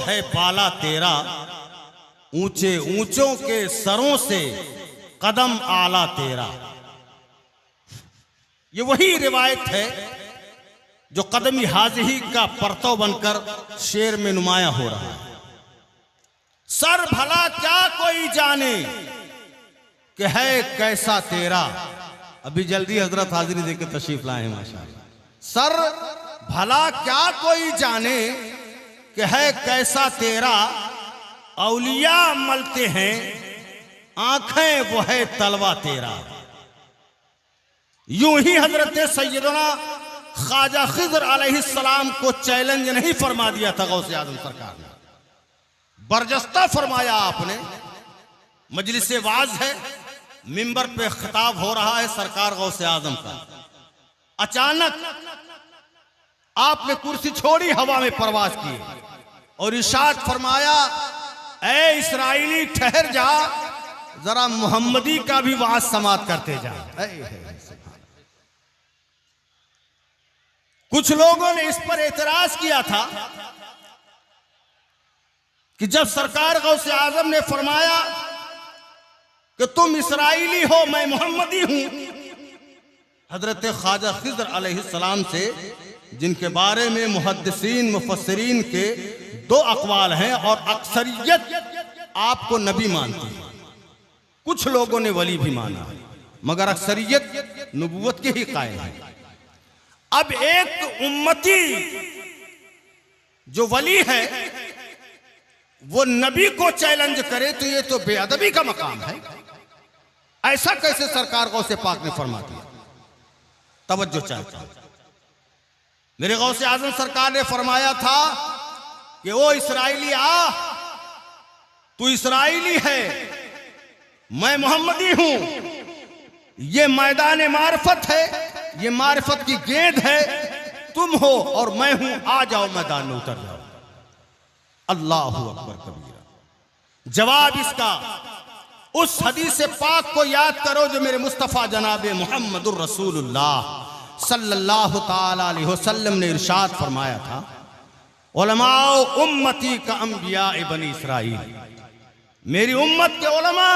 है बाला तेरा, ऊंचे ऊंचों के सरों से कदम आला तेरा। ये वही रिवायत है जो कदमी हाजिही का परतव बनकर शेर में नुमाया हो रहा है। सर भला क्या कोई जाने कि है कैसा तेरा। अभी जल्दी हजरत हाजिरी देकर तशरीफ लाए हैं माशाअल्लाह। सर भला क्या कोई जाने कि है कैसा तेरा, औलिया मलते हैं आंखें वो है तलवा तेरा। यूं ही हजरत सैयदना ख्वाजा खिज़र अलैहिस्सलाम को चैलेंज नहीं फरमा दिया था गौसे आज़म सरकार ने, बरजस्ता फरमाया आपने। मजलिस वाज है, मिंबर पे खिताब हो रहा है सरकार गौसे आज़म का। अचानक आपने कुर्सी छोड़ी, हवा में परवाज की और इरशाद फरमाया, ए इस्राइली ठहर जा, जरा मोहम्मदी का भी वाज समात करते जा। कुछ लोगों ने इस पर एतराज किया था कि जब सरकार गौसे आजम ने फरमाया कि तुम इस्राइली हो मैं मोहम्मदी हूं, हजरत ख्वाजा खिज़र अलैहिस्सलाम से जिनके बारे में मुहद्दिसीन मुफस्सिरीन के दो अक़वाल हैं और अक्सरियत आपको नबी मानती है, कुछ लोगों ने वली भी माना है, मगर अक्सरियत नबूवत के ही कायल है। अब एक उम्मती जो वली है वो नबी को चैलेंज करे तो ये तो बेअदबी का मकाम है। ऐसा कैसे सरकार गौसे पाक ने फरमा दिया। तवज्जो चाहता हूं, मेरे गौसे आजम सरकार ने फरमाया था कि ओ इस्राइली आ, तू इस्राइली है, मैं मोहम्मदी हूं। ये मैदान मारिफत है, ये मारिफत की गेंद है, तुम हो और मैं हूं, आ जाओ मैदान में उतर जाओ। अल्लाहु अकबर कबीरा। जवाब इसका उस हदीस पाक को याद करो जो मेरे मुस्तफ़ा जनाबे मुहम्मदुर रसूलुल्लाह सल्लल्लाहु ताला अलैहि वसल्लम ने इरशाद फरमाया था, उलमाओ उम्मती का अंबिया बनी इसराइल। मेरी उम्मत के उलमा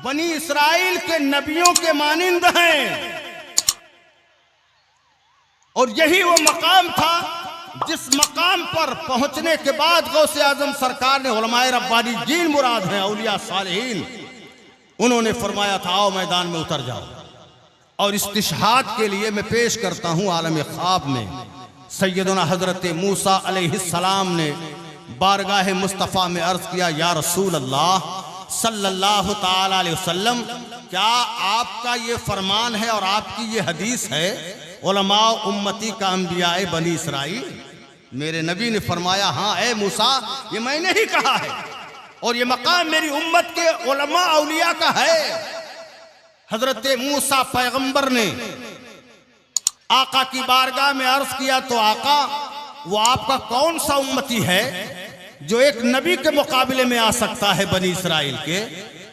बनी इसराइल के नबियों के मानिंद हैं। और यही वो मकाम था जिस मकाम पर पहुंचने के बाद गौसे आजम सरकार ने उलमाए रब्बानी जीन मुराद हैं औलिया सालिहीन, उन्होंने फरमाया था आओ मैदान में उतर जाओ। और इस्तिशहाद के लिए मैं पेश करता हूं आलम ख्वाब में सैयदना हजरत मूसा अलैहिस्सलाम ने बारगाह मुस्तफ़ा में अर्ज किया, या रसूल अल्लाह सल्लल्लाहु ताला अलैहि वसल्लम, क्या आपका ये फरमान है और आपकी ये हदीस है उलमा उम्मती का अंबिया बनी इसराइल? मेरे नबी ने फरमाया, हाँ ए मूसा, ये मैंने ही कहा है और ये मकाम मेरी उम्मत के उलमा औलिया का है। हजरत मूसा पैगंबर ने आका की बारगाह में अर्ज किया तो आका, वो आपका कौन सा उम्मती है जो एक नबी के मुकाबले में आ सकता है बनी इसराइल के,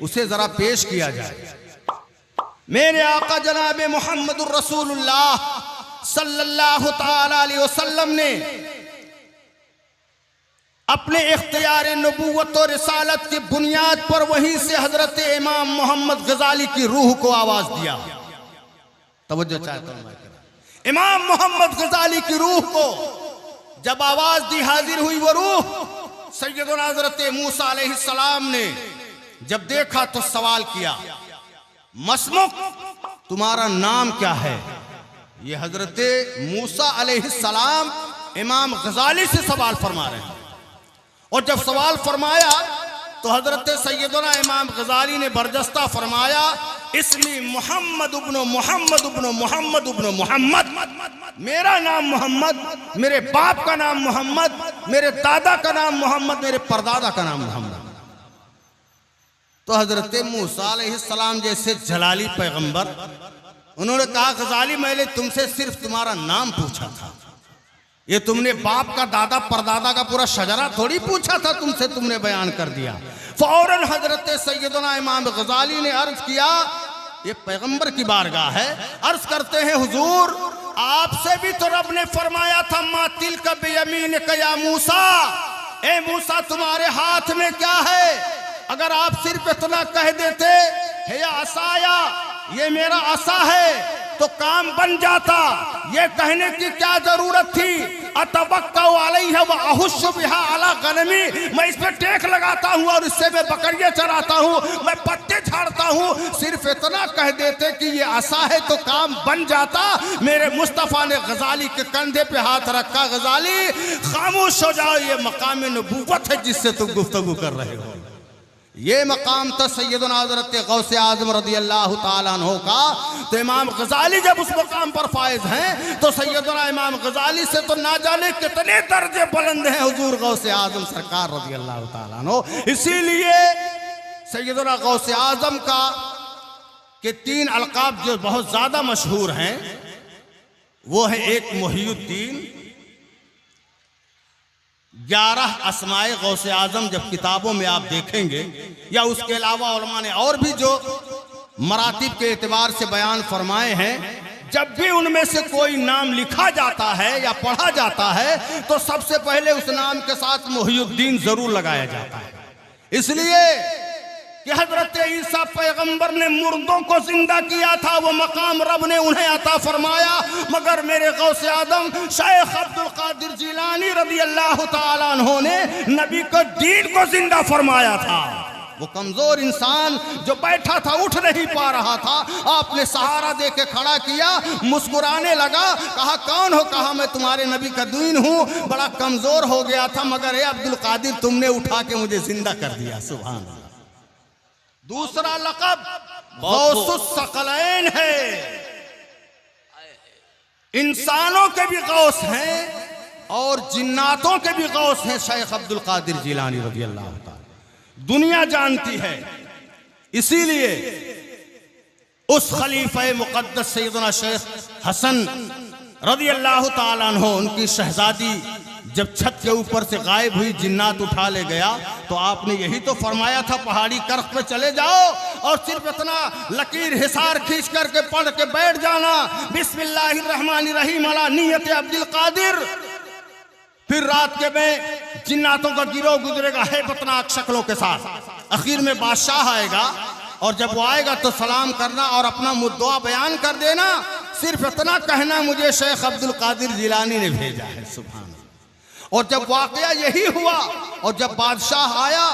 उसे जरा पेश किया जाए। मेरे आका जनाबे मुहम्मदुर रसूलुल्लाह सल्लल्लाहु ताला अलैहि वसल्लम ने अपने इख्तियार नबूवत और रिसालत की बुनियाद पर वहीं से हजरत इमाम मोहम्मद गजाली की रूह को आवाज दिया। तवज्जो चाहता हूं, इमाम मोहम्मद गजाली की रूह को जब आवाज दी, हाजिर हुई वो रूह। सैयदना हजरत मूसा अलैहिस्सलाम ने जब देखा तो सवाल किया, मसमुक तुम्हारा नाम क्या है? ये हजरत मूसा अलैहिस्सलाम इमाम गजाली से सवाल फरमा रहे हैं। और जब सवाल फरमाया तो हजरत सैयदना इमाम गजाली ने बरजस्ता फरमाया, इसमी मोहम्मद इब्न मोहम्मद इब्न मोहम्मद इब्न मोहम्मद, मेरा नाम मोहम्मद, मेरे बाप का नाम मोहम्मद, मेरे दादा का नाम मोहम्मद, मेरे परदादा का नाम मोहम्मद। तो हजरत मूसा अलैहिस्सलाम जैसे जलाली पैगंबर, उन्होंने कहा, गजाली मैंने तुमसे सिर्फ तुम्हारा नाम पूछा था, ये तुमने बाप का दादा परदादा का पूरा शजरा थोड़ी पूछा था तुमसे, तुमने बयान कर दिया। फौरन हजरत सैयदना इमाम गजाली ने अर्ज किया, ये पैगंबर की बारगाह है, अर्ज करते हैं हुजूर, आपसे भी तो रब ने फरमाया था, मा तिलका बियमीनिका या मूसा, ए मूसा तुम्हारे हाथ में क्या है? अगर आप सिर्फ इतना कह देते हे असाया, ये मेरा आसा है, तो काम बन जाता। ये कहने की क्या जरूरत थी? अतबक्का अलैहा व अहुश्शु बिहा अला गनमी, मैं इस पे टेक लगाता हूँ और इससे मैं बकरियां चराता हूँ, मैं पत्ते झाड़ता हूँ। सिर्फ इतना कह देते कि ये आसा है तो काम बन जाता। मेरे मुस्तफ़ा ने गजाली के कंधे पे हाथ रखा, गजाली खामोश हो जाओ, ये मकाम नबूवत है जिससे तुम गुफ्तगू कर रहे हो। ये मकाम था सैयदना हज़रत गौसे आज़म रज़ी अल्लाह ताला अन्हु का। तो इमाम गजाली जब उस मकाम पर फायज हैं तो सैयदना इमाम गजाली से तो ना जाने कितने दर्जे बुलंद हैं हुजूर गौसे आज़म सरकार रज़ी अल्लाह ताला अन्हु। इसीलिए सैयदना गौसे आज़म का के 3 अलकाब जो बहुत ज़्यादा मशहूर हैं वो है, एक मुहियुद्दीन, 11 अस्माए गौसे आजम जब किताबों में आप देखेंगे, या उसके अलावा उलमा ने और भी जो मरातिब के एतबार से बयान फरमाए हैं, जब भी उनमें से कोई नाम लिखा जाता है या पढ़ा जाता है तो सबसे पहले उस नाम के साथ मुहियुद्दीन जरूर लगाया जाता है। इसलिए कि हजरत ईसा पैगंबर ने मुर्दों को जिंदा किया था, वो मकाम रब ने उन्हें अता फरमाया, मगर मेरे गौसे आदम शेख अब्दुल कादिर जिलानी रज़ी अल्लाह ताला अन्हु ने नबी को दीन को जिंदा फरमाया था। वो कमजोर इंसान जो बैठा था, उठ नहीं पा रहा था, आपने सहारा दे के खड़ा किया, मुस्कुराने लगा, कहा कौन हो? कहा मैं तुम्हारे नबी का दीन हूँ, बड़ा कमजोर हो गया था मगर ए अब्दुल कादिर तुमने उठा के मुझे जिंदा कर दिया। सुभान अल्लाह। दूसरा लक़ब गौसुस सकलैन है, इंसानों के भी गौस हैं और जिन्नातों के भी गौस हैं शेख अब्दुल कादिर जिलानी रज़ी अल्लाह ताला, दुनिया जानती है। इसीलिए उस खलीफे मुक़द्दस सैयदना शेख हसन रज़ी अल्लाह ताला अन्हु, उनकी शहजादी जब छत के ऊपर से गायब हुई, जिन्नात उठा ले गया, तो आपने यही तो फरमाया था पहाड़ी कर्क पे चले जाओ और सिर्फ इतना लकीर हिसार खींच करके पढ़ के बैठ जाना, बिस्मिल्लाहिर्रहमानिर्रहीम अला नियत अब्दुल कादिर। फिर रात के में जिन्नातों का गिरोह गुजरेगा हैबतनाक शक्लों के साथ। आखिर में बादशाह आएगा और जब वो आएगा तो सलाम करना और अपना मुद्दा बयान कर देना, सिर्फ इतना कहना मुझे शेख अब्दुल कादिर जिलानी ने भेजा है। सुभान। और जब वाकया यही हुआ और जब बादशाह आया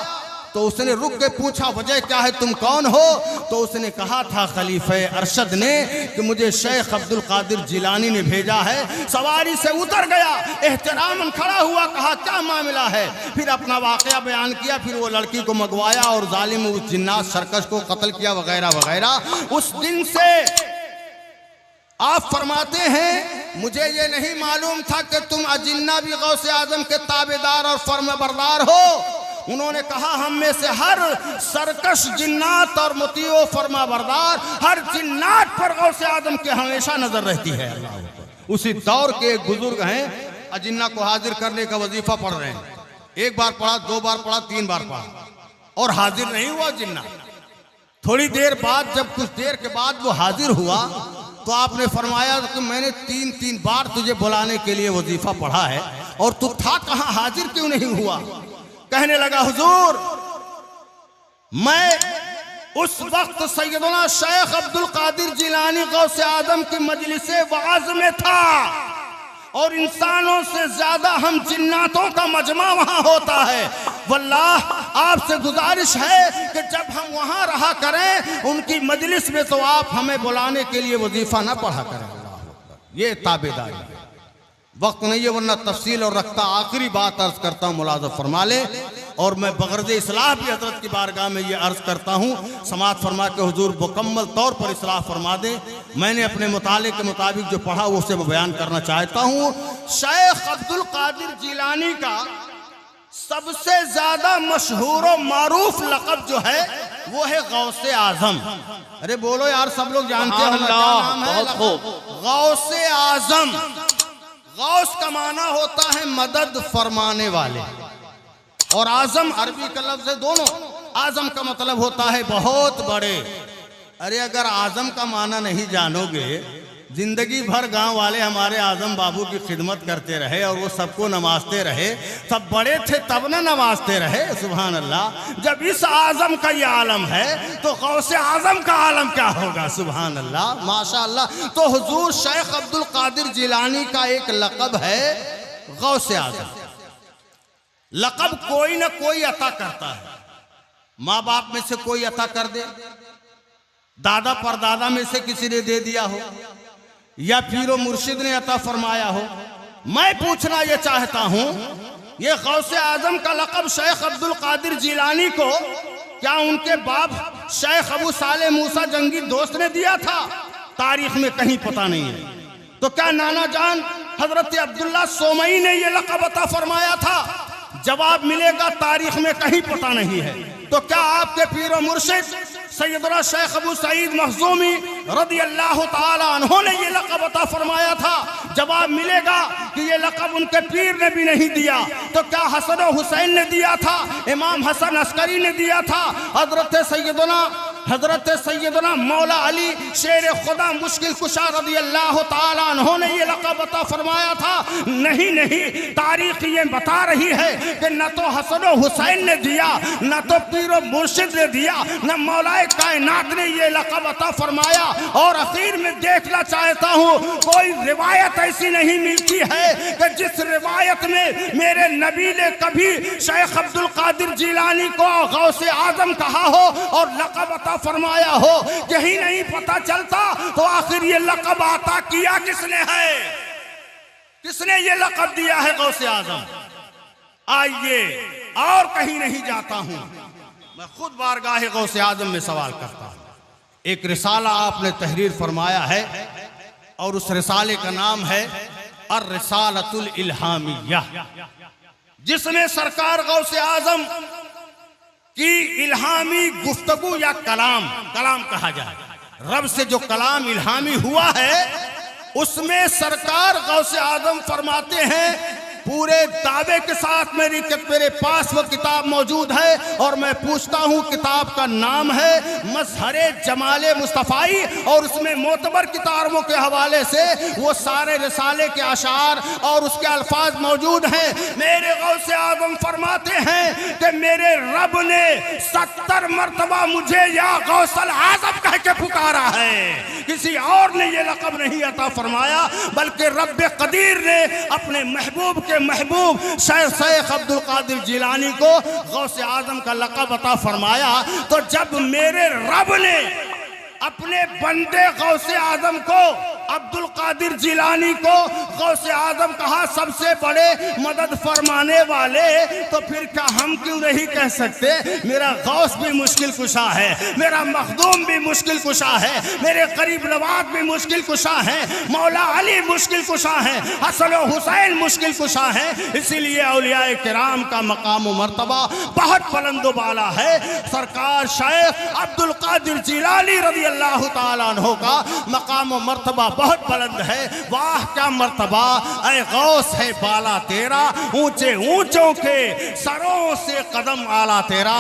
तो उसने रुक के पूछा वजह क्या है, तुम कौन हो? तो उसने कहा था खलीफे अरशद ने कि मुझे शेख अब्दुल कादिर जिलानी ने भेजा है। सवारी से उतर गया, एहतरामन खड़ा हुआ, कहा क्या मामला है? फिर अपना वाकया बयान किया, फिर वो लड़की को मंगवाया और जालिम उस जिन्नात सरकश को कत्ल किया वगैरह वगैरह। उस दिन से आप फरमाते हैं मुझे ये नहीं मालूम था कि तुम अजिन्ना भी गौसे आजम के ताबेदार और फर्माबरदार हो। उन्होंने कहा हम में से हर सरकश जिन्नात और मुतीओ फर्माबरदार, हर जिन्नात पर गौसे आजम की हमेशा नजर रहती है। अल्लाह। उसी दौर के एक बुजुर्ग हैं, अजिन्ना को हाजिर करने का वजीफा पढ़ रहे हैं। एक बार पढ़ा, 2 बार पढ़ा, 3 बार पढ़ा और हाजिर नहीं हुआ जिन्ना। थोड़ी देर बाद जब कुछ देर के बाद वो हाजिर हुआ तो आपने फरमाया कि मैंने 3 बार तुझे बुलाने के लिए वजीफा पढ़ा है और तू था कहाँ, हाजिर क्यों नहीं हुआ? कहने लगा हुजूर मैं उस वक्त सैयदना शेख अब्दुल कादिर जिलानी गौसे आदम की मजलिसे वाज में था और इंसानों से ज्यादा हम जिन्नातों का मजमा वहां होता है। वल्लाह आपसे गुजारिश है कि जब हम वहां रहा करें उनकी मजलिस में तो आप हमें बुलाने के लिए वजीफा ना पढ़ा करें। ये ताबेदारी है। वक्त नहीं है वरना तफसील और रखता। आखिरी बात अर्ज करता हूँ, मुलाज़ा फरमा ले। और मैं बगरज़ इस्लाह भी हजरत की बारगाह में ये अर्ज करता हूँ, समात फरमा के हुजूर मुकम्मल तौर पर इस्लाह फरमा दे। मैंने अपने मुताले के मुताबिक जो पढ़ा वो उसे बयान करना चाहता हूँ। शेख अब्दुल कादिर जिलानी का सबसे ज्यादा मशहूर और मारूफ लक़ब जो है वो है गौसे आजम। अरे बोलो यार, सब लोग जानते हैं क्या नाम है? गौसे आजम। गौस का माना होता है मदद फरमाने वाले और आजम अरबी का लफ्ज़ है दोनों। आजम का मतलब होता है बहुत बड़े। अरे अगर आजम का माना नहीं जानोगे, जिंदगी भर गांव वाले हमारे आजम बाबू की खिदमत करते रहे और वो सबको नवाजते रहे। सब बड़े थे तब न नवाजते रहे। सुभान अल्लाह। जब इस आजम का ये आलम है तो गौसे आजम का आलम क्या होगा। सुभान अल्लाह, माशाअल्लाह। तो हुजूर शेख अब्दुल कादिर जिलानी का एक लक़ब है गौसे आजम। लक़ब कोई ना कोई अता करता है। माँ बाप में से कोई अता कर दे, दादा परदादा में से किसी ने दे दिया हो, या पीरो मुर्शिद ने अता फरमाया हो। मैं पूछना यह चाहता हूं, ये गौसे आजम का लक़ब शेख अब्दुल कादिर जिलानी को क्या उनके बाप शेख अबू साले मूसा जंगी दोस्त ने दिया था? तारीख में कहीं पता नहीं है। तो क्या नाना जान हजरत अब्दुल्ला सोमई ने यह लक़ब अता फरमाया था? जवाब मिलेगा तारीख में कहीं पता नहीं है। तो क्या आपके पीरो मुर्शिद सैयदना शेख अबू सईद मखजूमी रदी अल्लाह ताला अन्हो ने ये लक़ब अता फरमाया था? जवाब मिलेगा कि ये लक़ब उनके पीर ने भी नहीं दिया। तो क्या हसन और हुसैन ने दिया था? इमाम हसन अस्करी ने दिया था? हजरत सैयदना मौला अली शेर खुदा मुश्किल कुशा रदी अल्लाह ताला अन्हो ने ये लक़ब अता फरमाया था? नहीं नहीं, तारीख ये बता रही है कि न तो हसन और हुसैन ने दिया, न तो पीरो मुर्शिद ने दिया, न मौला कायनात ने ये लक़ब अता फरमाया। और आखिर में देखना चाहता हूँ, कोई रिवायत ऐसी नहीं मिलती है कि जिस रिवायत में मेरे नबी ने कभी शेख अब्दुल कादिर जिलानी को गौसे आजम कहा हो और लक़ब अता फरमाया हो। यही नहीं पता चलता तो आखिर ये लक़ब अता किया किसने है? किसने ये लक़ब दिया है गौसे आजम? आइए, और कहीं नहीं जाता हूं, मैं खुद बारगाह गौसे आजम में सवाल करता हूं। एक रिसाला आपने तहरीर फरमाया है और उस रिसाले का नाम है अर्रिसालतुल इल्हामिया, जिसमें सरकार गौसे आजम की इल्हामी गुफ्तगू या कलाम कहा जाए, रब से जो कलाम इल्हामी हुआ है, उसमें सरकार गौसे आजम फरमाते हैं पूरे दावे के साथ मेरे पास वो किताब मौजूद है और मैं पूछता हूँ किताब का नाम है मज़हरे जमाले मुस्तफ़ाई, और उसमें मोतबर किताबों के हवाले से वो सारे रिसाले के अशार और उसके अल्फाज मौजूद हैं। मेरे गौसे आज़म फरमाते हैं कि मेरे रब ने 70 मरतबा मुझे या गौसल आज़म कह के पुकारा है। किसी और ने ये लक़ब नहीं अता फरमाया, बल्कि रब कदीर ने अपने महबूब के महबूब शेख अब्दुल कादिर जिलानी को गौसे आजम का लक़ब अता फरमाया। तो जब मेरे रब ने अपने बंदे गौसे आजम को अब्दुल कादिर जिलानी को गौसे आजम कहा सबसे बड़े मदद फरमाने वाले, तो फिर क्या हम क्यों नहीं कह सकते मेरा गौस भी मुश्किल कुशा है, मेरा मखदूम भी मुश्किल कुशा है, मेरे करीब नवाज भी मुश्किल कुशा है, मौला अली मुश्किल कुशा है, हसन और हुसैन मुश्किल कुशा है। इसीलिए औलिया किराम का मकाम व मर्तबा बहुत बुलंद बाला है। सरकार शेख अब्दुल कादिर जिलानी रज़ी अल्लाह ताला अन्हु का मकाम व मर्तबा बहुत बुलंद है। वाह क्या मर्तबा, ऐ गौस है बाला तेरा, ऊंचे ऊंचों के सरों से कदम आला तेरा।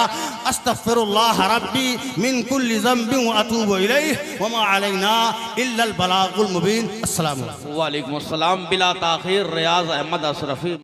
अस्तगफिरुल्लाह रब्बी मिन कुल्ली ज़ंबिन व अतूबु इलैहि व मा अलैना इल्लल बलागुल मुबीन। अस्सलाम वालेकुम। वालेकुम अस्सलाम। बिला ताखीर रियाज अहमद अशरफी।